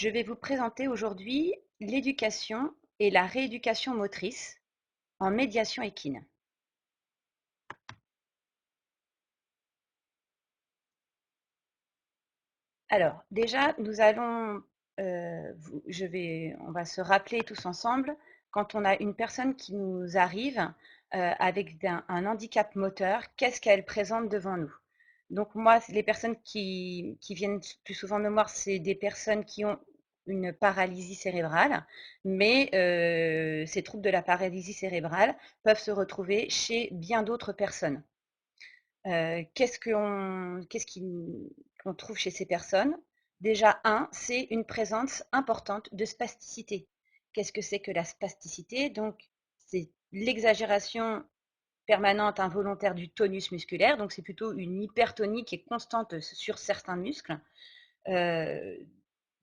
Je vais vous présenter aujourd'hui l'éducation et la rééducation motrice en médiation équine. Alors, déjà, on va se rappeler tous ensemble quand on a une personne qui nous arrive avec un handicap moteur, qu'est-ce qu'elle présente devant nous? Donc moi, les personnes qui viennent plus souvent me voir, c'est des personnes qui ont une paralysie cérébrale, mais ces troubles de la paralysie cérébrale peuvent se retrouver chez bien d'autres personnes. Qu'est-ce qu'on trouve chez ces personnes? Déjà, c'est une présence importante de spasticité. Qu'est-ce que c'est que la spasticité? Donc, c'est l'exagération permanente involontaire du tonus musculaire. Donc, c'est plutôt une hypertonie qui est constante sur certains muscles euh,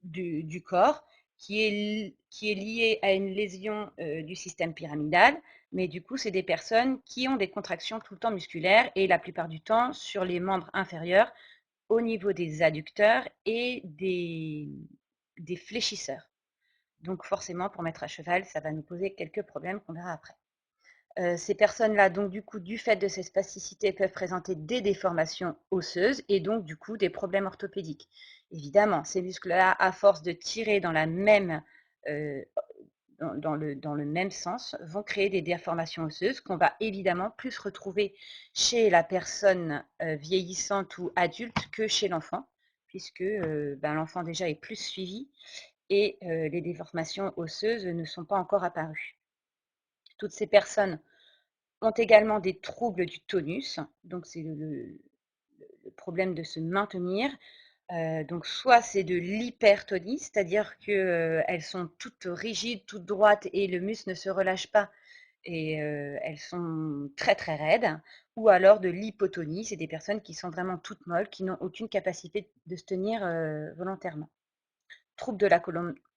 du corps qui est liée à une lésion du système pyramidal. Mais du coup, c'est des personnes qui ont des contractions tout le temps musculaires et la plupart du temps sur les membres inférieurs au niveau des adducteurs et des fléchisseurs. Donc forcément, pour mettre à cheval, ça va nous poser quelques problèmes qu'on verra après. Ces personnes-là, donc du coup, du fait de ces spasticités, peuvent présenter des déformations osseuses et donc du coup des problèmes orthopédiques. Évidemment, ces muscles-là, à force de tirer euh, dans le même sens, vont créer des déformations osseuses qu'on va évidemment plus retrouver chez la personne vieillissante ou adulte que chez l'enfant, puisque l'enfant déjà est plus suivi et les déformations osseuses ne sont pas encore apparues. Toutes ces personnes ont également des troubles du tonus, donc c'est le problème de se maintenir. Donc soit c'est de l'hypertonie, c'est-à-dire qu'elles sont toutes rigides, toutes droites et le muscle ne se relâche pas et elles sont très très raides, ou alors de l'hypotonie, c'est des personnes qui sont vraiment toutes molles, qui n'ont aucune capacité de se tenir volontairement. Trouble de la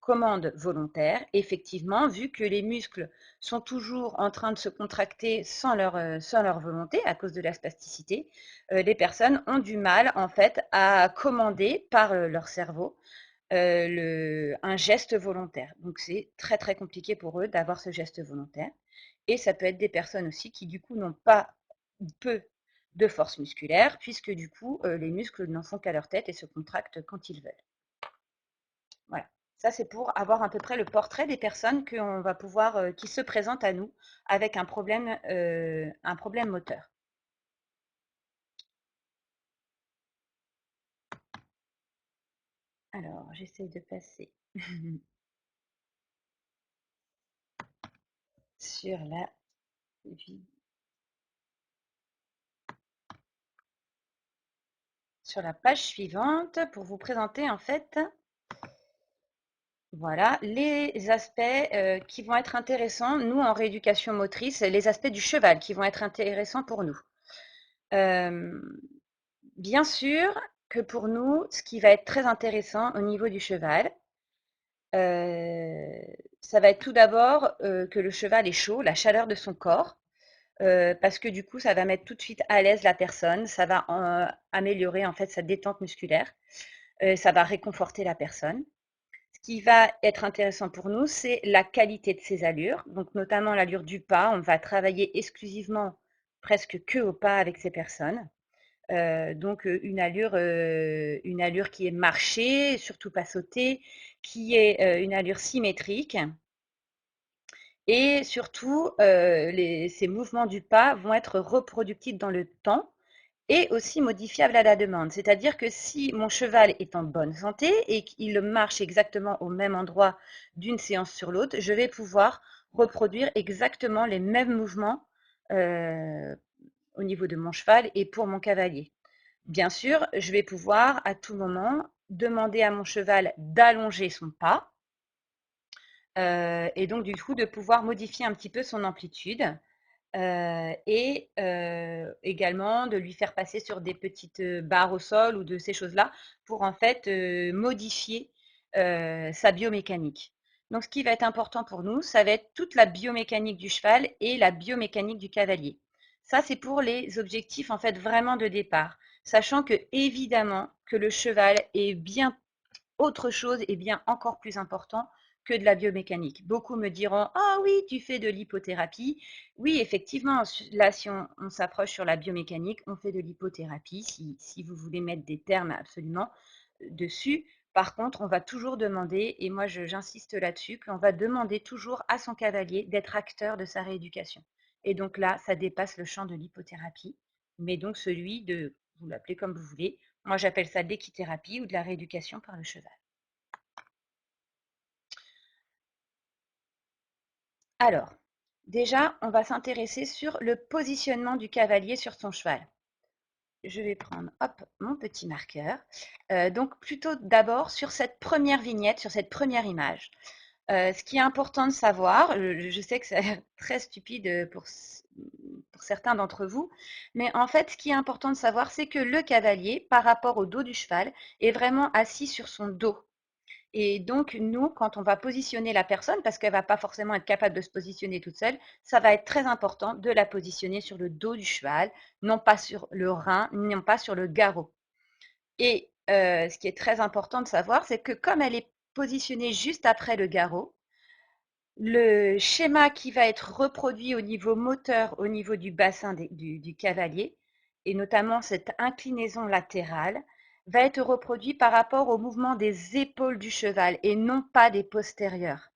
commande volontaire, effectivement, vu que les muscles sont toujours en train de se contracter sans leur volonté à cause de la spasticité, les personnes ont du mal en fait à commander par leur cerveau un geste volontaire. Donc c'est très très compliqué pour eux d'avoir ce geste volontaire. Et ça peut être des personnes aussi qui du coup n'ont pas peu de force musculaire, puisque du coup les muscles n'en font qu'à leur tête et se contractent quand ils veulent. Voilà. Ça, c'est pour avoir à peu près le portrait des personnes qui se présentent à nous avec un problème moteur. Alors, j'essaie de passer sur vi- sur la page suivante pour vous présenter en fait, voilà, les aspects qui vont être intéressants, nous en rééducation motrice, les aspects du cheval qui vont être intéressants pour nous. Euh, Bien sûr que pour nous, ce qui va être très intéressant au niveau du cheval, ça va être tout d'abord que le cheval est chaud, la chaleur de son corps, parce que du coup, ça va mettre tout de suite à l'aise la personne, ça va améliorer en fait sa détente musculaire, ça va réconforter la personne. Ce qui va être intéressant pour nous, c'est la qualité de ses allures, donc notamment l'allure du pas. On va travailler exclusivement presque que au pas avec ces personnes. Donc une allure qui est marchée, surtout pas sautée, qui est une allure symétrique. Et surtout, ces mouvements du pas vont être reproductibles dans le temps et aussi modifiables à la demande. C'est-à-dire que si mon cheval est en bonne santé et qu'il marche exactement au même endroit d'une séance sur l'autre, je vais pouvoir reproduire exactement les mêmes mouvements euh, au niveau de mon cheval et pour mon cavalier. Bien sûr, je vais pouvoir à tout moment demander à mon cheval d'allonger son pas et donc du coup de pouvoir modifier un petit peu son amplitude et également de lui faire passer sur des petites barres au sol ou de ces choses-là pour en fait modifier sa biomécanique. Donc ce qui va être important pour nous, ça va être toute la biomécanique du cheval et la biomécanique du cavalier. Ça, c'est pour les objectifs en fait vraiment de départ, sachant que évidemment que le cheval est bien autre chose et bien encore plus important que de la biomécanique. Beaucoup me diront: «Ah oui, tu fais de l'hypothérapie». Oui, effectivement, là, si on s'approche sur la biomécanique, on fait de l'hypothérapie, si vous voulez mettre des termes absolument dessus. Par contre, on va toujours demander, et moi j'insiste là-dessus, qu'on va demander toujours à son cavalier d'être acteur de sa rééducation. Et donc là, ça dépasse le champ de l'hypothérapie, mais donc celui de, vous l'appelez comme vous voulez, moi j'appelle ça de l'équithérapie ou de la rééducation par le cheval. Alors, déjà, on va s'intéresser sur le positionnement du cavalier sur son cheval. Je vais prendre, hop, mon petit marqueur. Donc plutôt d'abord sur cette première vignette, sur cette première image. Ce qui est important de savoir, je sais que c'est très stupide pour certains d'entre vous, mais en fait, ce qui est important de savoir, c'est que le cavalier, par rapport au dos du cheval, est vraiment assis sur son dos. Et donc, nous, quand on va positionner la personne, parce qu'elle ne va pas forcément être capable de se positionner toute seule, ça va être très important de la positionner sur le dos du cheval, non pas sur le rein, non pas sur le garrot. Et ce qui est très important de savoir, c'est que comme elle est positionnée juste après le garrot, le schéma qui va être reproduit au niveau moteur, au niveau du bassin du cavalier, et notamment cette inclinaison latérale, va être reproduit par rapport au mouvement des épaules du cheval et non pas des postérieures.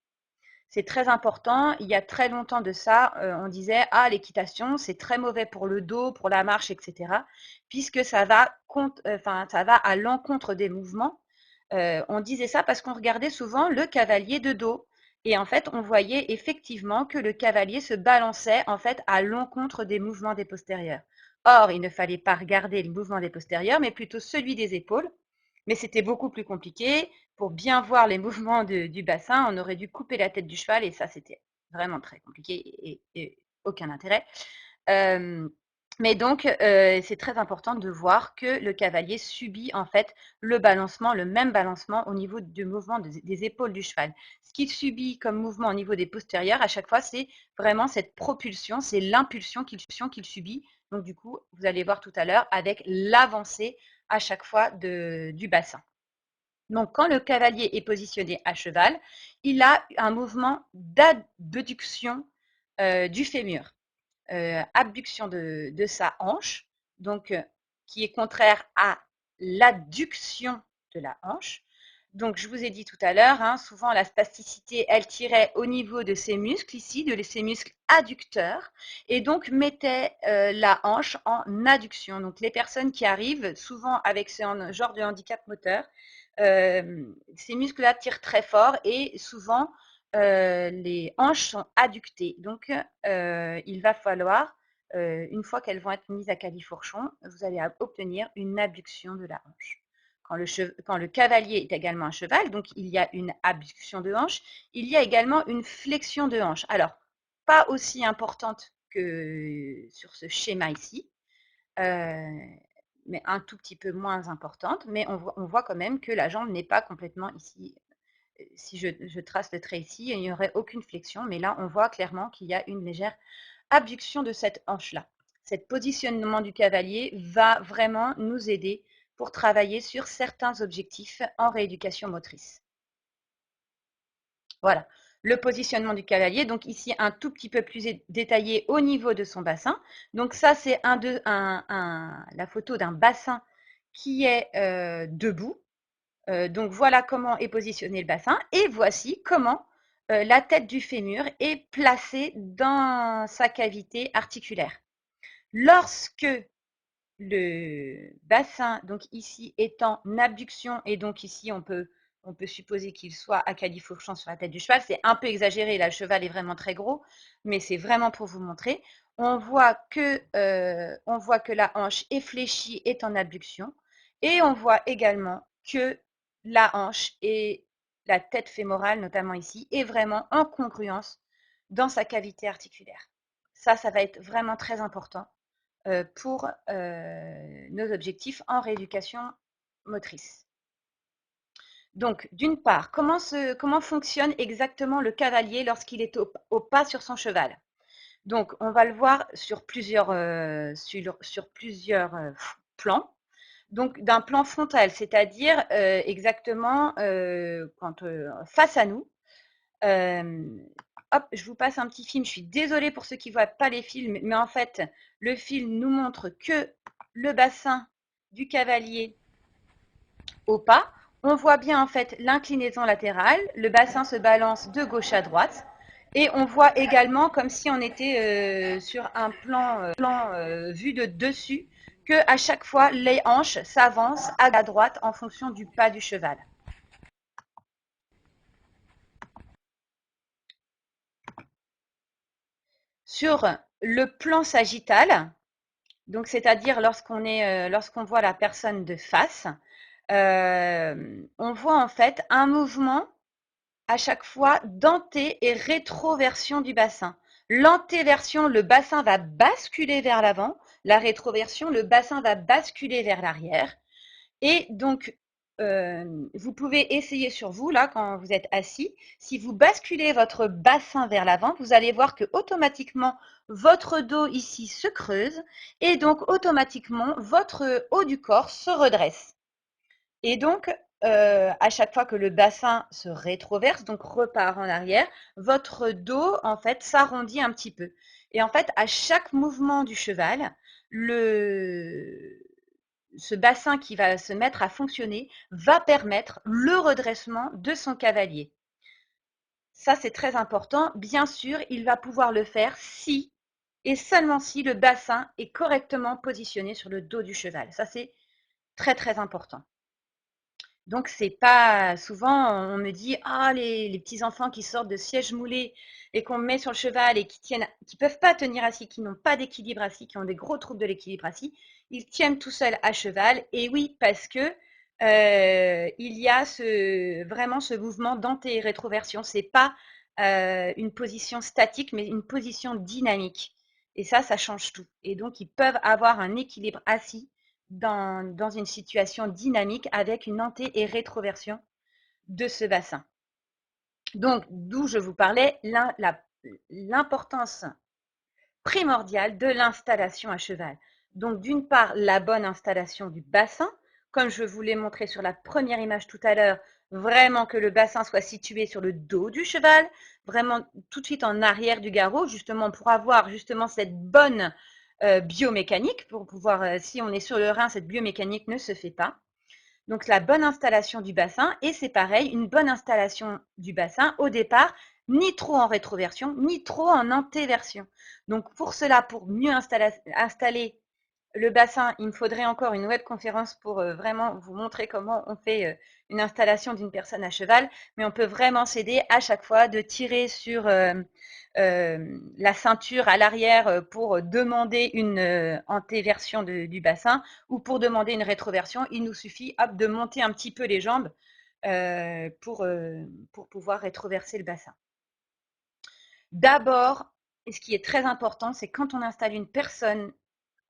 C'est très important. Il y a très longtemps de ça, on disait: ah, l'équitation, c'est très mauvais pour le dos, pour la marche, etc. Puisque ça va, ça va à l'encontre des mouvements. On disait ça parce qu'on regardait souvent le cavalier de dos. Et en fait, on voyait effectivement que le cavalier se balançait en fait à l'encontre des mouvements des postérieurs. Or, il ne fallait pas regarder le mouvement des postérieurs, mais plutôt celui des épaules. Mais c'était beaucoup plus compliqué. Pour bien voir les mouvements du bassin, on aurait dû couper la tête du cheval et ça, c'était vraiment très compliqué et aucun intérêt. Mais donc, c'est très important de voir que le cavalier subit en fait le balancement, le même balancement au niveau du mouvement des épaules du cheval. Ce qu'il subit comme mouvement au niveau des postérieurs, à chaque fois, c'est vraiment cette propulsion, c'est l'impulsion qu'il subit. Donc, du coup, vous allez voir tout à l'heure avec l'avancée à chaque fois du bassin. Donc, quand le cavalier est positionné à cheval, il a un mouvement d'abduction du fémur, abduction de sa hanche, donc qui est contraire à l'adduction de la hanche. Donc, je vous ai dit tout à l'heure, hein, souvent la spasticité, elle tirait au niveau de ses muscles ici, de ses muscles adducteurs, et donc mettait la hanche en adduction. Donc, les personnes qui arrivent souvent avec ce genre de handicap moteur, ces muscles-là tirent très fort et souvent les hanches sont adductées. Donc, il va falloir, une fois qu'elles vont être mises à califourchon, vous allez obtenir une abduction de la hanche. Quand le cavalier est également un cheval, donc il y a une abduction de hanche, il y a également une flexion de hanche. Alors, pas aussi importante que sur ce schéma ici, mais un tout petit peu moins importante, mais on voit quand même que la jambe n'est pas complètement ici. Si je trace le trait ici, il n'y aurait aucune flexion, mais là, on voit clairement qu'il y a une légère abduction de cette hanche-là. Cet positionnement du cavalier va vraiment nous aider pour travailler sur certains objectifs en rééducation motrice. Voilà, le positionnement du cavalier. Donc ici, un tout petit peu plus détaillé au niveau de son bassin. Donc ça, c'est la photo d'un bassin qui est debout. Donc voilà comment est positionné le bassin. Et voici comment la tête du fémur est placée dans sa cavité articulaire. Lorsque le bassin, donc ici, est en abduction, et donc ici, on peut supposer qu'il soit à califourchon sur la tête du cheval. C'est un peu exagéré, là, le cheval est vraiment très gros, mais c'est vraiment pour vous montrer. On voit que la hanche est fléchie, est en abduction, et on voit également que la hanche et la tête fémorale, notamment ici, est vraiment en congruence dans sa cavité articulaire. Ça va être vraiment très important pour nos objectifs en rééducation motrice. Donc, d'une part, comment fonctionne exactement le cavalier lorsqu'il est au pas sur son cheval? Donc, on va le voir sur plusieurs plans. Donc d'un plan frontal, c'est-à-dire exactement face à nous. Hop, je vous passe un petit film. Je suis désolée pour ceux qui ne voient pas les films, mais en fait, le film nous montre que le bassin du cavalier au pas. On voit bien en fait l'inclinaison latérale. Le bassin se balance de gauche à droite. Et on voit également, comme si on était sur un plan vu de dessus, que à chaque fois, les hanches s'avancent à droite en fonction du pas du cheval. Sur le plan sagittal, donc c'est-à-dire lorsqu'on voit la personne de face, on voit en fait un mouvement à chaque fois d'anté et rétroversion du bassin. L'antéversion, le bassin va basculer vers l'avant. La rétroversion, le bassin va basculer vers l'arrière. Et donc, vous pouvez essayer sur vous, là, quand vous êtes assis. Si vous basculez votre bassin vers l'avant, vous allez voir que automatiquement, votre dos ici se creuse et donc automatiquement, votre haut du corps se redresse. Et donc, à chaque fois que le bassin se rétroverse, donc repart en arrière, votre dos, en fait, s'arrondit un petit peu. Et en fait, à chaque mouvement du cheval, ce bassin qui va se mettre à fonctionner va permettre le redressement de son cavalier. Ça, c'est très important. Bien sûr, il va pouvoir le faire si et seulement si le bassin est correctement positionné sur le dos du cheval. Ça, c'est très, très important. Donc, c'est pas souvent, on me dit, ah, les petits enfants qui sortent de sièges moulés et qu'on met sur le cheval et qui peuvent pas tenir assis, qui n'ont pas d'équilibre assis, qui ont des gros troubles de l'équilibre assis, ils tiennent tout seuls à cheval. Et oui, parce que il y a vraiment ce mouvement d'anté-rétroversion. C'est pas une position statique, mais une position dynamique. Et ça change tout. Et donc, ils peuvent avoir un équilibre assis dans une situation dynamique avec une anté et rétroversion de ce bassin. Donc, d'où je vous parlais, l'importance primordiale de l'installation à cheval. Donc, d'une part, la bonne installation du bassin, comme je vous l'ai montré sur la première image tout à l'heure, vraiment que le bassin soit situé sur le dos du cheval, vraiment tout de suite en arrière du garrot, justement pour avoir justement cette bonne biomécanique, pour pouvoir, si on est sur le rein, cette biomécanique ne se fait pas. Donc la bonne installation du bassin, et c'est pareil, une bonne installation du bassin au départ, ni trop en rétroversion, ni trop en antéversion. Donc pour cela, pour mieux installer le bassin, il me faudrait encore une webconférence pour vraiment vous montrer comment on fait une installation d'une personne à cheval, mais on peut vraiment s'aider à chaque fois de tirer sur la ceinture à l'arrière pour demander une antéversion du bassin ou pour demander une rétroversion. Il nous suffit hop, de monter un petit peu les jambes pour pouvoir rétroverser le bassin. D'abord, et ce qui est très important, c'est quand on installe une personne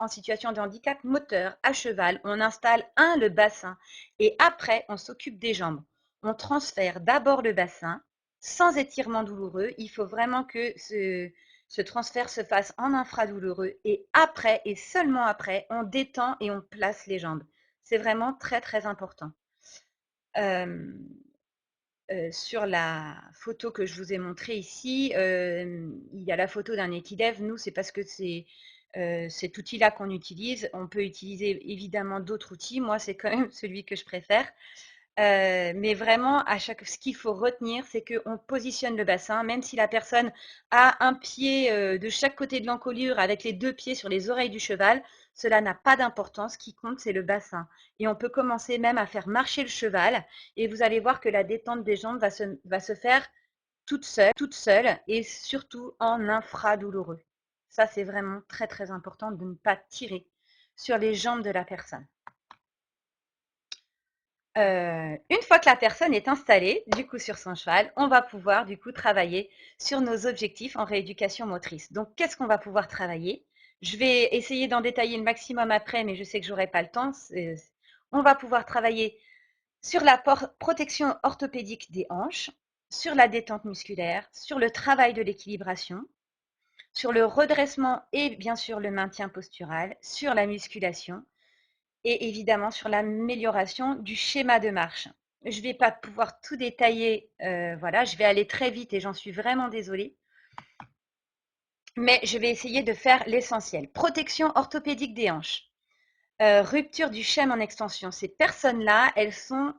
en situation de handicap moteur à cheval, on installe le bassin et après on s'occupe des jambes. On transfère d'abord le bassin sans étirement douloureux. Il faut vraiment que ce transfert se fasse en infradouloureux et après et seulement après on détend et on place les jambes. C'est vraiment très très important. Euh, sur la photo que je vous ai montrée ici, il y a la photo d'un équidev. Nous, c'est parce que c'est cet outil-là qu'on utilise. On peut utiliser évidemment d'autres outils. Moi, c'est quand même celui que je préfère. Mais vraiment, ce qu'il faut retenir, c'est qu'on positionne le bassin, même si la personne a un pied de chaque côté de l'encolure avec les deux pieds sur les oreilles du cheval, cela n'a pas d'importance. Ce qui compte, c'est le bassin. Et on peut commencer même à faire marcher le cheval et vous allez voir que la détente des jambes va se faire toute seule et surtout en infradouloureux. Ça, c'est vraiment très très important de ne pas tirer sur les jambes de la personne. Une fois que la personne est installée, du coup, sur son cheval, on va pouvoir, du coup, travailler sur nos objectifs en rééducation motrice. Donc, qu'est-ce qu'on va pouvoir travailler? Je vais essayer d'en détailler le maximum après, mais je sais que j'aurai pas le temps. On va pouvoir travailler sur la protection orthopédique des hanches, sur la détente musculaire, sur le travail de l'équilibration, sur le redressement et bien sûr le maintien postural, sur la musculation, et évidemment sur l'amélioration du schéma de marche. Je ne vais pas pouvoir tout détailler, voilà, je vais aller très vite et j'en suis vraiment désolée. Mais je vais essayer de faire l'essentiel. Protection orthopédique des hanches. Rupture du schème en extension. Ces personnes-là, elles sont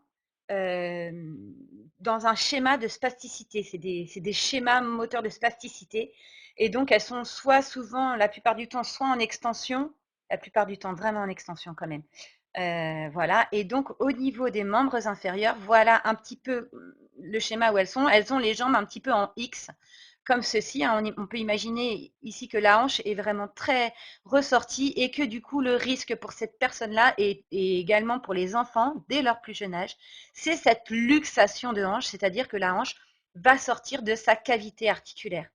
dans un schéma de spasticité. C'est des schémas moteurs de spasticité. Et donc, elles sont soit souvent, la plupart du temps, soit en extension, la plupart du temps vraiment en extension quand même. Voilà. Et donc, au niveau des membres inférieurs, voilà un petit peu le schéma où elles sont. Elles ont les jambes un petit peu en X, comme ceci. Hein. On peut imaginer ici que la hanche est vraiment très ressortie et que du coup, le risque pour cette personne-là et également pour les enfants, dès leur plus jeune âge, c'est cette luxation de hanche, c'est-à-dire que la hanche va sortir de sa cavité articulaire.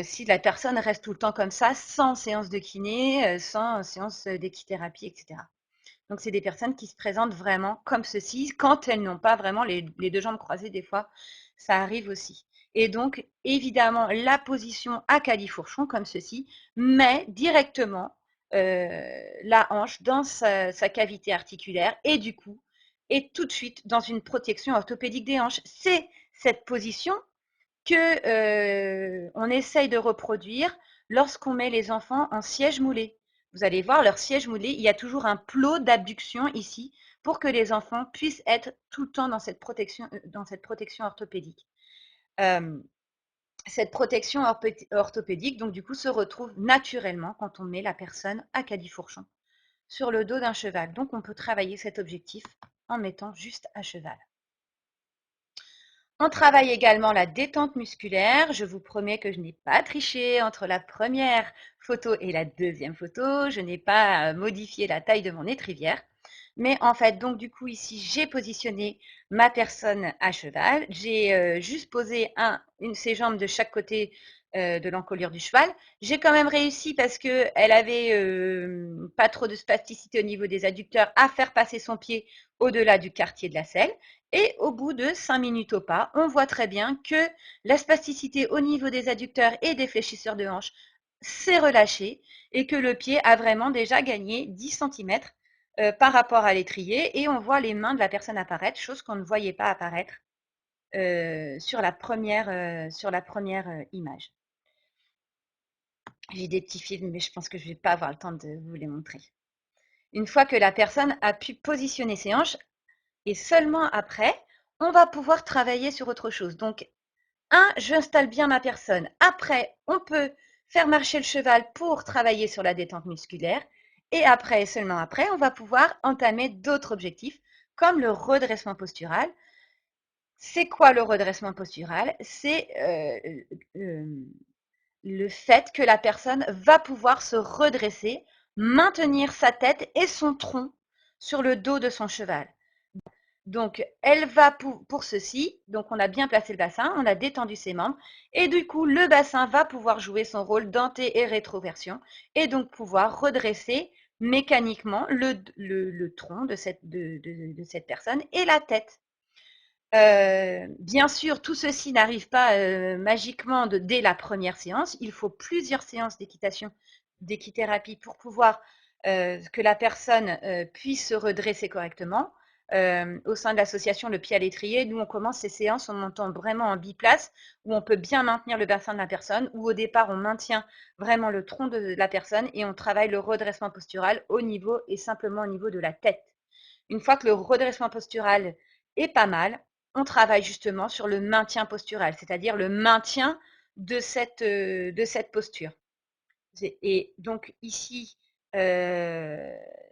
Si la personne reste tout le temps comme ça, sans séance de kiné, sans séance d'équithérapie, etc. Donc, c'est des personnes qui se présentent vraiment comme ceci, quand elles n'ont pas vraiment les deux jambes croisées, des fois, ça arrive aussi. Et donc, évidemment, la position à califourchon, comme ceci, met directement la hanche dans sa cavité articulaire et du coup, est tout de suite dans une protection orthopédique des hanches. C'est cette position que on essaye de reproduire lorsqu'on met les enfants en siège moulé. Vous allez voir, leur siège moulé, il y a toujours un plot d'abduction ici pour que les enfants puissent être tout le temps dans cette protection orthopédique. Cette protection orthopédique, donc du coup, se retrouve naturellement quand on met la personne à califourchon sur le dos d'un cheval. Donc, on peut travailler cet objectif en mettant juste à cheval. On travaille également la détente musculaire. Je vous promets que je n'ai pas triché entre la première photo et la deuxième photo. Je n'ai pas modifié la taille de mon étrivière. Mais en fait, donc du coup, ici, j'ai positionné ma personne à cheval. J'ai juste posé ses jambes de chaque côté de l'encolure du cheval. J'ai quand même réussi parce qu'elle avait pas trop de spasticité au niveau des adducteurs à faire passer son pied au-delà du quartier de la selle. Et au bout de 5 minutes au pas, on voit très bien que la spasticité au niveau des adducteurs et des fléchisseurs de hanche s'est relâchée et que le pied a vraiment déjà gagné 10 cm par rapport à l'étrier. Et on voit les mains de la personne apparaître, chose qu'on ne voyait pas apparaître sur la première image. J'ai des petits films, mais je pense que je ne vais pas avoir le temps de vous les montrer. Une fois que la personne a pu positionner ses hanches, et seulement après, on va pouvoir travailler sur autre chose. Donc, j'installe bien ma personne. Après, on peut faire marcher le cheval pour travailler sur la détente musculaire. Et après, seulement après, on va pouvoir entamer d'autres objectifs, comme le redressement postural. C'est quoi le redressement postural? C'est le fait que la personne va pouvoir se redresser, maintenir sa tête et son tronc sur le dos de son cheval. Donc, elle va pour ceci, donc on a bien placé le bassin, on a détendu ses membres, et du coup, le bassin va pouvoir jouer son rôle d'anté et rétroversion, et donc pouvoir redresser mécaniquement le tronc de cette personne et la tête. Bien sûr, tout ceci n'arrive pas magiquement dès la première séance. Il faut plusieurs séances d'équitation, d'équithérapie pour pouvoir que la personne puisse se redresser correctement. Au sein de l'association Le Pied à l'étrier, nous on commence ces séances en montant vraiment en biplace où on peut bien maintenir le bassin de la personne, où au départ on maintient vraiment le tronc de la personne et on travaille le redressement postural au niveau et simplement au niveau de la tête. Une fois que le redressement postural est pas mal, on travaille justement sur le maintien postural, c'est-à-dire le maintien de cette posture. Et donc ici,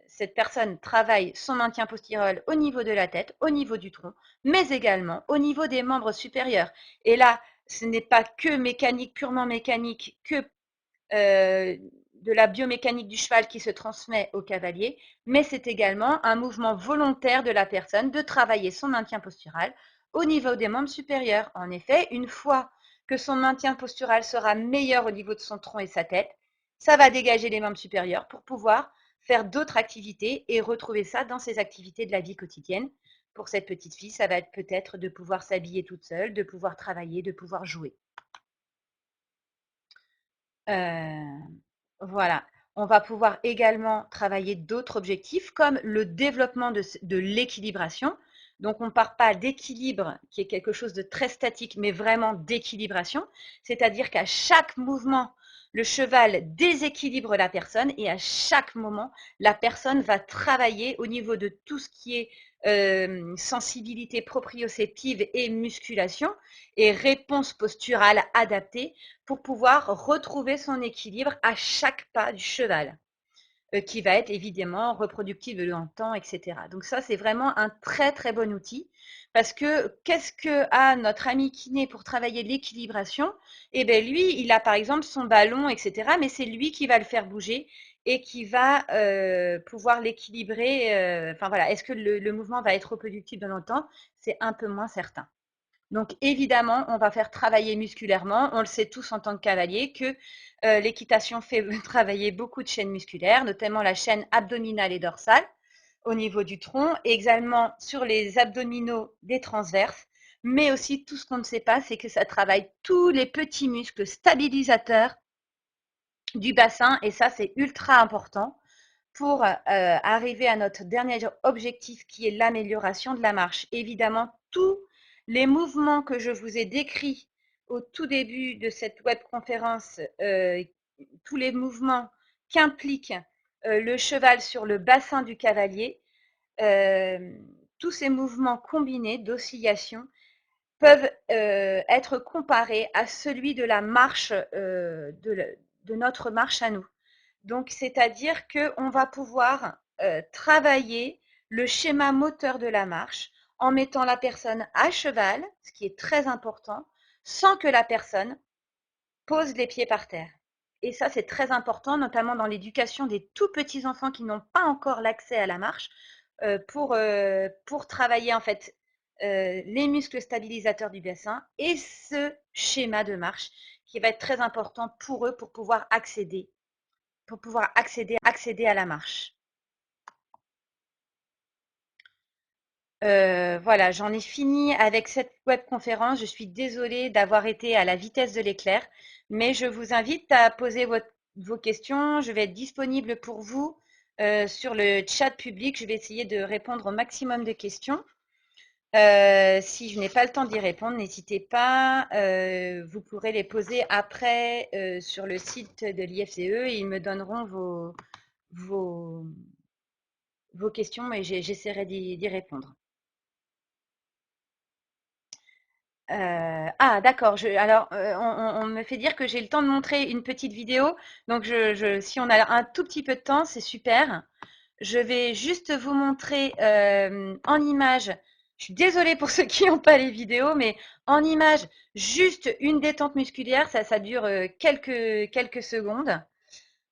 cette personne travaille son maintien postural au niveau de la tête, au niveau du tronc, mais également au niveau des membres supérieurs. Et là, ce n'est pas que mécanique, purement mécanique, que de la biomécanique du cheval qui se transmet au cavalier, mais c'est également un mouvement volontaire de la personne de travailler son maintien postural au niveau des membres supérieurs. En effet, une fois que son maintien postural sera meilleur au niveau de son tronc et sa tête, ça va dégager les membres supérieurs pour pouvoir faire d'autres activités et retrouver ça dans ses activités de la vie quotidienne. Pour cette petite fille, ça va être peut-être de pouvoir s'habiller toute seule, de pouvoir travailler, de pouvoir jouer. Voilà. On va pouvoir également travailler d'autres objectifs comme le développement de l'équilibration. Donc, on ne part pas d'équilibre, qui est quelque chose de très statique, mais vraiment d'équilibration. C'est-à-dire qu'à chaque mouvement, le cheval déséquilibre la personne et à chaque moment, la personne va travailler au niveau de tout ce qui est sensibilité proprioceptive et musculation et réponse posturale adaptée pour pouvoir retrouver son équilibre à chaque pas du cheval, qui va être évidemment reproductible dans le temps, etc. Donc ça, c'est vraiment un très très bon outil parce que qu'est-ce que a notre ami kiné pour travailler l'équilibration? Eh bien lui, il a par exemple son ballon, etc. Mais c'est lui qui va le faire bouger et qui va pouvoir l'équilibrer. Enfin voilà, est-ce que le mouvement va être reproductible dans le temps? C'est un peu moins certain. Donc évidemment, on va faire travailler musculairement. On le sait tous en tant que cavalier que l'équitation fait travailler beaucoup de chaînes musculaires, notamment la chaîne abdominale et dorsale au niveau du tronc, et également sur les abdominaux des transverses. Mais aussi, tout ce qu'on ne sait pas, c'est que ça travaille tous les petits muscles stabilisateurs du bassin, et ça, c'est ultra important pour arriver à notre dernier objectif qui est l'amélioration de la marche. Évidemment, tous les mouvements que je vous ai décrits au tout début de cette webconférence, tous les mouvements qu'implique le cheval sur le bassin du cavalier, tous ces mouvements combinés d'oscillation peuvent être comparés à celui de la marche, de notre marche à nous. Donc, c'est-à-dire qu'on va pouvoir travailler le schéma moteur de la marche en mettant la personne à cheval, ce qui est très important, sans que la personne pose les pieds par terre. Et ça, c'est très important, notamment dans l'éducation des tout petits enfants qui n'ont pas encore l'accès à la marche, pour travailler en fait les muscles stabilisateurs du bassin et ce schéma de marche qui va être très important pour eux pour pouvoir accéder à la marche. Voilà, j'en ai fini avec cette webconférence. Je suis désolée d'avoir été à la vitesse de l'éclair, mais je vous invite à poser vos questions. Je vais être disponible pour vous sur le chat public. Je vais essayer de répondre au maximum de questions. Si je n'ai pas le temps d'y répondre, n'hésitez pas. Vous pourrez les poser après sur le site de l'IFCE et ils me donneront vos, vos questions et j'essaierai d'y répondre. Ah d'accord, alors on me fait dire que j'ai le temps de montrer une petite vidéo, donc si on a un tout petit peu de temps, c'est super. Je vais juste vous montrer en image, je suis désolée pour ceux qui n'ont pas les vidéos, mais en image, juste une détente musculaire, ça dure quelques secondes.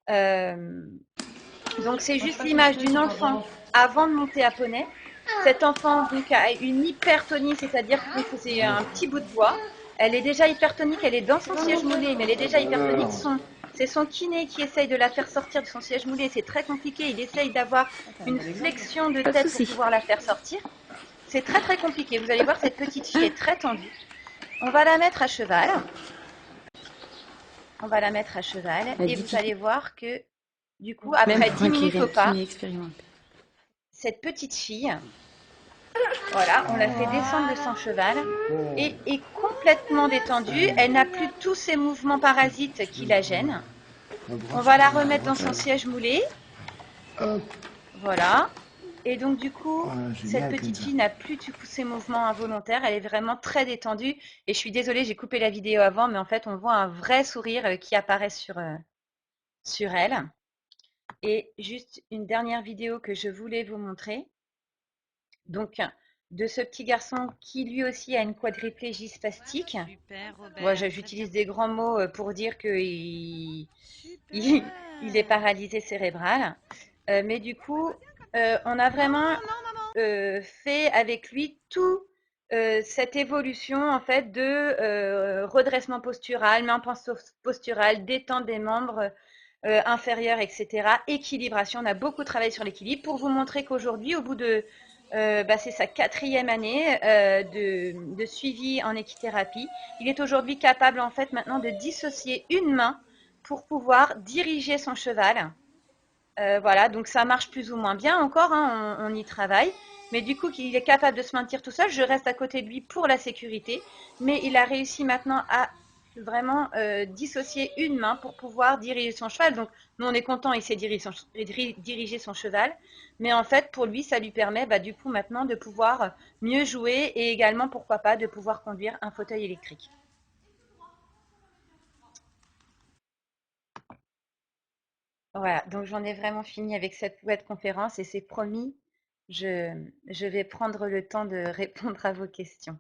Donc c'est juste l'image d'une enfant avant de monter à poney. Cet enfant donc a une hypertonie, c'est-à-dire que c'est un petit bout de bois. Elle est déjà hypertonique, elle est dans son siège moulé, mais elle est déjà hypertonique. C'est son kiné qui essaye de la faire sortir de son siège moulé. C'est très compliqué. Il essaye d'avoir une flexion de tête pour pouvoir la faire sortir. C'est très très compliqué. Vous allez voir, cette petite fille est très tendue. On va la mettre à cheval. On va la mettre à cheval et vous allez voir que du coup, après 10 minutes au pas, cette petite fille, voilà, on la fait descendre de son cheval et est complètement détendue. Elle n'a plus tous ces mouvements parasites qui la gênent. On va la remettre dans son siège moulé. Voilà. Et donc du coup, cette petite fille n'a plus du coup ces mouvements involontaires. Elle est vraiment très détendue. Et je suis désolée, j'ai coupé la vidéo avant, mais en fait, on voit un vrai sourire qui apparaît sur elle. Et juste une dernière vidéo que je voulais vous montrer. Donc, de ce petit garçon qui lui aussi a une quadriplégie spastique. Moi, j'utilise des grands mots pour dire qu'il est paralysé cérébral. Mais du coup, on a vraiment fait avec lui tout cette évolution en fait de redressement postural, main posturale, détente des membres inférieurs, etc. Équilibration, on a beaucoup travaillé sur l'équilibre pour vous montrer qu'aujourd'hui, au bout de c'est sa 4e année de suivi en équithérapie. Il est aujourd'hui capable en fait maintenant de dissocier une main pour pouvoir diriger son cheval Voilà, donc ça marche plus ou moins bien encore, hein, on y travaille. Mais du coup, qu'il est capable de se maintenir tout seul, je reste à côté de lui pour la sécurité. Mais il a réussi maintenant à vraiment dissocier une main pour pouvoir diriger son cheval. Donc, nous, on est content, il sait diriger son cheval. Mais en fait, pour lui, ça lui permet bah, du coup maintenant de pouvoir mieux jouer et également, pourquoi pas, de pouvoir conduire un fauteuil électrique. Voilà, donc j'en ai vraiment fini avec cette web conférence et c'est promis, je vais prendre le temps de répondre à vos questions.